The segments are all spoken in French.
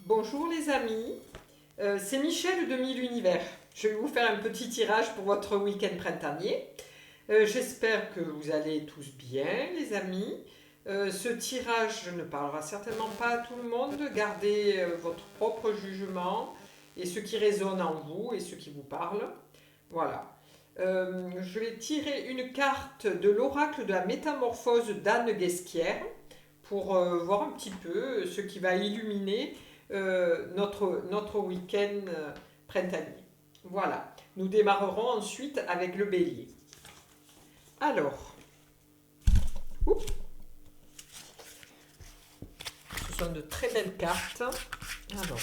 Bonjour les amis, c'est Michel de 1000 Univers. Je vais vous faire un petit tirage pour votre week-end printanier. J'espère que vous allez tous bien les amis. Ce tirage ne parlera certainement pas à tout le monde. Gardez votre propre jugement et ce qui résonne en vous et ce qui vous parle. Voilà. Je vais tirer une carte de l'oracle de la métamorphose d'Anne Guesquière pour voir un petit peu ce qui va illuminer notre week-end printanier. Voilà. Nous démarrerons ensuite avec le bélier. Alors, oups, ce sont de très belles cartes. Alors,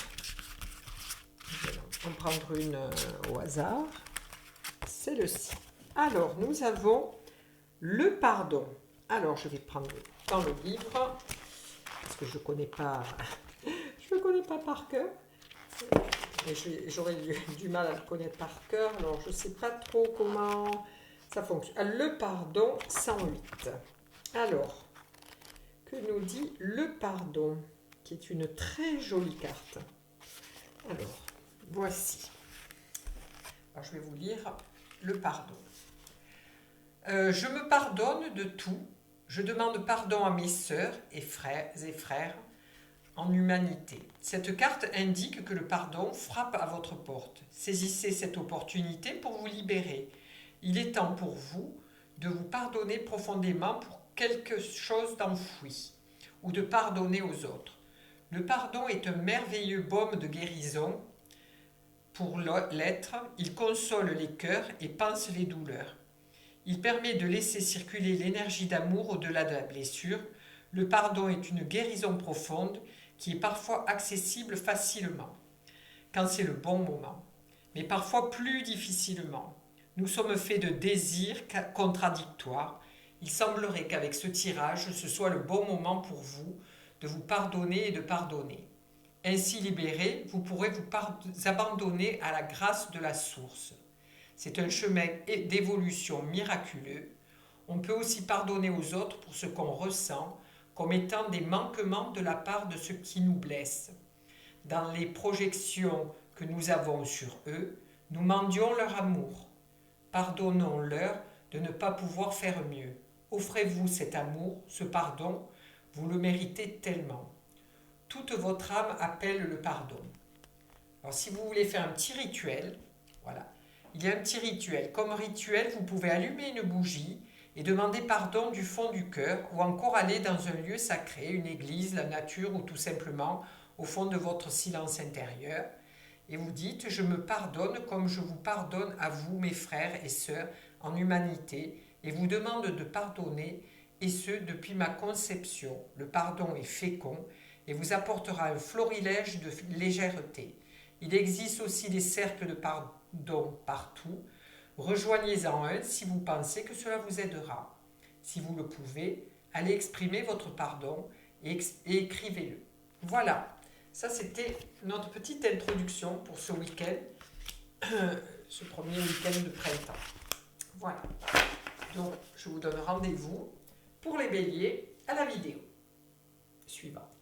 je vais en prendre une au hasard. C'est le ci. Alors, nous avons le pardon. Alors, je vais prendre dans le livre, parce que je ne connais pas, je le connais pas par cœur. J'aurais du mal à le connaître par cœur, alors je ne sais pas trop comment ça fonctionne. Le pardon 108. Alors, que nous dit le pardon, qui est une très jolie carte. Alors, voici. Alors, je vais vous lire le pardon. Je me pardonne de tout. Je demande pardon à mes sœurs et frères en humanité. Cette carte indique que le pardon frappe à votre porte. Saisissez cette opportunité pour vous libérer. Il est temps pour vous de vous pardonner profondément pour quelque chose d'enfoui ou de pardonner aux autres. Le pardon est un merveilleux baume de guérison pour l'être. Il console les cœurs et panse les douleurs. Il permet de laisser circuler l'énergie d'amour au-delà de la blessure. Le pardon est une guérison profonde qui est parfois accessible facilement, quand c'est le bon moment, mais parfois plus difficilement. Nous sommes faits de désirs contradictoires. Il semblerait qu'avec ce tirage, ce soit le bon moment pour vous de vous pardonner et de pardonner. Ainsi libéré, vous pourrez vous abandonner à la grâce de la source. C'est un chemin d'évolution miraculeux. On peut aussi pardonner aux autres pour ce qu'on ressent, comme étant des manquements de la part de ceux qui nous blessent. Dans les projections que nous avons sur eux, nous mendions leur amour. Pardonnons-leur de ne pas pouvoir faire mieux. Offrez-vous cet amour, ce pardon, vous le méritez tellement. Toute votre âme appelle le pardon. Alors si vous voulez faire un petit rituel, voilà, il y a un petit rituel. Comme rituel, vous pouvez allumer une bougie et demander pardon du fond du cœur, ou encore aller dans un lieu sacré, une église, la nature, ou tout simplement au fond de votre silence intérieur. Et vous dites, je me pardonne comme je vous pardonne à vous, mes frères et sœurs, en humanité, et vous demande de pardonner, et ce, depuis ma conception. Le pardon est fécond, et vous apportera un florilège de légèreté. Il existe aussi des cercles de pardon partout. Rejoignez-en un si vous pensez que cela vous aidera. Si vous le pouvez, allez exprimer votre pardon et écrivez-le. Voilà, ça c'était notre petite introduction pour ce week-end, ce premier week-end de printemps. Voilà, donc je vous donne rendez-vous pour les béliers à la vidéo suivante.